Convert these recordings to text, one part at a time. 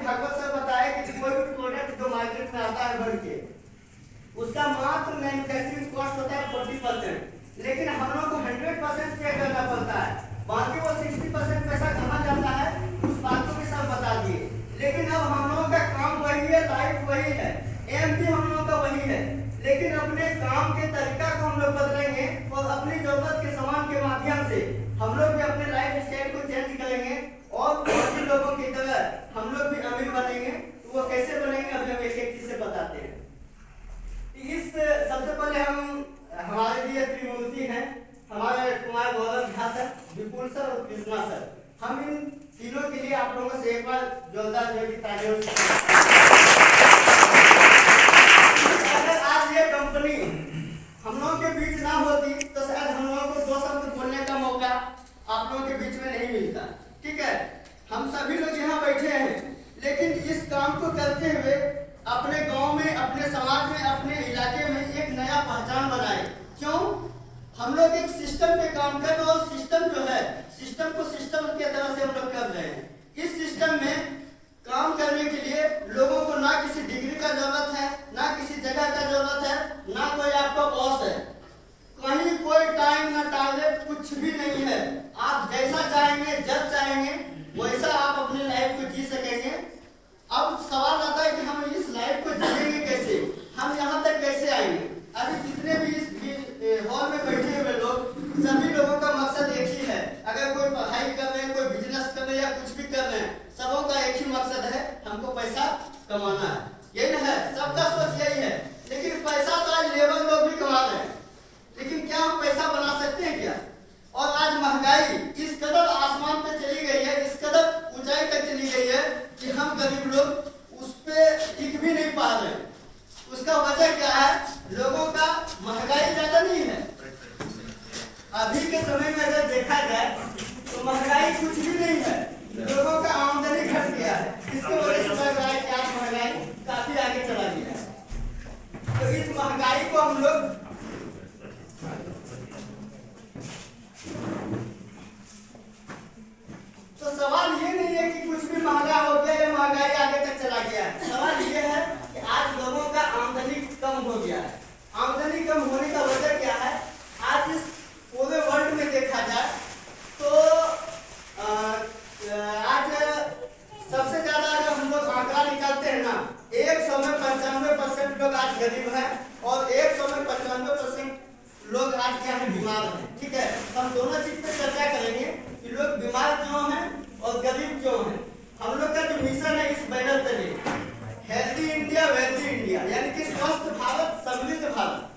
Bhagavat sir बताया कि कोई भी प्रोडक्ट जो मार्केट में आता है बढ़ के, उसका मात्र मैन्युफैक्चरिंग कॉस्ट होता है 40%, लेकिन हम लोग को 100% पे करना पड़ता है। बाकी वो 60% पैसा कहाँ जाता है उस बात को भी सब बता दिए। लेकिन अब हम लोगों का काम वही है, लाइफ वही है, एम भी हम लोगों का वही है, लेकिन अपने काम के तरीका को हम लोग बदलेंगे और अपनी जरूरत के सामान के माध्यम से हम लोग भी अपने लाइफ स्टाइल को चेंज करेंगे और बाकी लोगों की तरह हम लोग भी अमीर बनेंगे। तो वो कैसे बनेंगे अभी हम एक एक चीज से बताते हैं। इस सबसे पहले हम हमारे लिए त्रिमूर्ति हैं, हमारे कुमार गौरव झा सर, विपुल सर और कृष्णा सर। हम इन तीनों के लिए आप लोगों से एक बार जोरदार जो की तालियों से, अगर आज ये कंपनी हम लोगों के बीच ना होती तो शायद हम लोगों को 2 शब्द बोलने का मौका आप लोगों के बीच में नहीं मिलता। ठीक है, हम सभी लोग यहाँ बैठे हैं, लेकिन इस काम को करते हुए अपने गांव में, अपने समाज में, अपने इलाके में एक नया पहचान बनाए। क्यों? हम लोग एक सिस्टम पे काम कर रहे हैं और सिस्टम जो है, सिस्टम को सिस्टम के तरह से हम लोग कर रहे हैं। इस सिस्टम में काम करने के लिए लोगों को ना किसी डिग्री का जरूरत है, ना किसी जगह का जरूरत है, ना कोई आपका बॉस है, कहीं कोई टाइम ना टारगेट, कुछ भी नहीं है। आप जैसा चाहेंगे, जब चाहेंगे वैसा आप अपने लाइफ को जी सकेंगे। अब सवाल आता है कि हम इस लाइफ को जिएंगे कैसे, हम यहाँ तक कैसे आएंगे। अभी जितने भी इस हॉल में बैठे हुए लोग, सभी लोगों का मकसद एक ही है। अगर कोई पढ़ाई कर रहे हैं, कोई बिजनेस कर रहे हैं या कुछ भी कर रहे हैं, सबों का एक ही मकसद है, हमको पैसा कमाना है। यही ना है, सबका सोच यही है। लेकिन पैसा तो आज लेबर लोग भी कमा रहे हैं, लेकिन क्या हम पैसा बना सकते हैं क्या? और आज महंगाई इस कदर आसमान पे चली गई है, इस कदर ऊंचाई तक चली गई है कि हम गरीब लोग उस पे टिक भी नहीं पा रहे। उसका वजह क्या है? लोगों का महंगाई ज्यादा नहीं है। अभी के समय में अगर देखा जाए तो महंगाई कुछ भी नहीं है, लोगों का आमदनी घट गया है। इसके वजह से लग रहा है कि आज महंगाई काफी आगे चला गया है। तो इस महंगाई को हम लोग तो सवाल ये नहीं है कि कुछ भी महंगा हो गया या महंगाई आगे तक चला गया है। सवाल ये है कि आज लोगों का आमदनी कम हो गया है। आमदनी कम होने का वजह क्या है? आज इस पूरे वर्ल्ड में देखा जाए तो आज सबसे ज्यादा अगर हम लोग आंकड़ा निकालते हैं ना, 100 में 95% लोग आज गरीब हैं और 100 में 95% लोग आज क्या है, बीमार हैं। ठीक है, हम दोनों चीज पे चर्चा करेंगे कि लोग बीमार क्यों हैं और गरीब क्यों हैं। हम लोग का जो मिशन है इस बैनर पे हेल्दी इंडिया वेल्दी इंडिया, यानी कि स्वस्थ भारत समृद्ध भारत,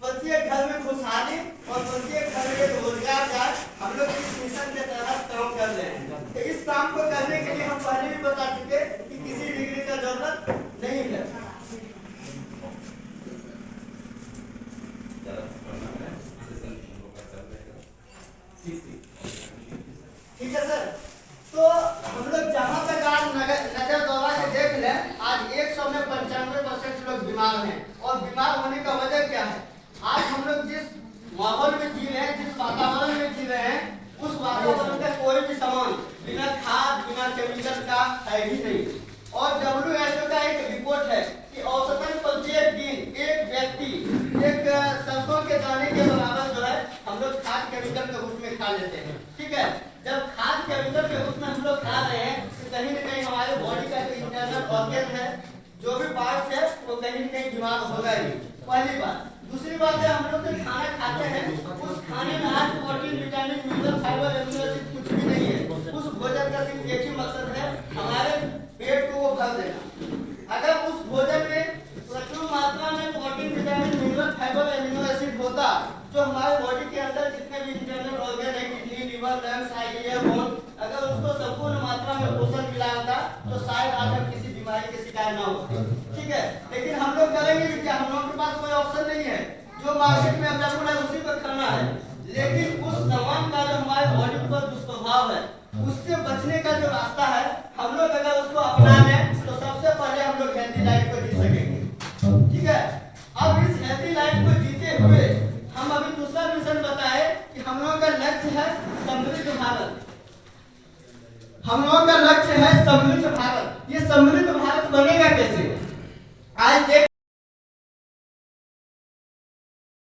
प्रत्येक घर में खुशहाली और प्रत्येक घर में रोजगार जाए, हम लोग इस मिशन के तहत काम कर रहे हैं। तो इस काम को करने के लिए हम पहले भी बता चुके कि किसी डिग्री का जरूरत नहीं है। ठीक है सर, तो हम लोग जहाँ तक आज नजर दौड़ा के देख लें, आज 100 में 95% लोग बीमार हैं। और बीमार होने का वजह क्या है? आज हम लोग जिस माहौल में जी रहे हैं, जिस वातावरण में जी रहे हैं, उस वातावरण का कोई भी सामान बिना खाद, बिना केमिकल का है ही नहीं। और WHO का एक रिपोर्ट है कि औसतन प्रत्येक दिन एक व्यक्ति एक सरसों के दाने के बराबर जो है हम लोग खाद केमिकल के रूप में खा लेते हैं। ठीक है, जब खाद केमिकल के रूप में हम लोग खा रहे हैं तो कहीं न कहीं हमारे बॉडी का जो इंटरनल ऑर्गन है, जो भी पार्ट है, वो कहीं न कहीं बीमार होगा ही, पहली बात। दूसरी बात है, हम लोग जो खाना खाते हैं उस खाने में आज protein, vitamin, mineral, fibre, amino acid कुछ भी नहीं है। उस भोजन का सिर्फ एक ही मकसद है, हमारे पेट को वो भर देना। अगर उस भोजन में प्रचुर मात्रा में protein, vitamin, mineral, fibre, amino acid होता, जो हमारे बॉडी के अंदर जितने भी इंटरनल ऑर्गन है, किडनी, लिवर, लंग्स, आई, बोन, अगर उसको संपूर्ण मात्रा में पोषण मिला होता तो शायद आज हम किसी बीमारी के शिकार ना होते। ठीक है, लेकिन हम लोग करेंगे भी क्या? हम लोगों के पास कोई ऑप्शन नहीं है, जो मार्केट में अवेलेबल है उसी पर करना है। लेकिन उस सामान का जो हमारे बॉडी पर दुष्प्रभाव है, उससे बचने का जो रास्ता है, हम लोग अगर उसको अपना लें तो सबसे पहले हम लोग हेल्दी लाइफ को जी सकेंगे। ठीक है, अब इस हेल्दी लाइफ को जीते हुए हम अभी दूसरा मिशन बताए कि हम लोगों का लक्ष्य है समृद्ध भारत। हम लोगों का लक्ष्य है समृद्ध भारत। ये सम्मिलित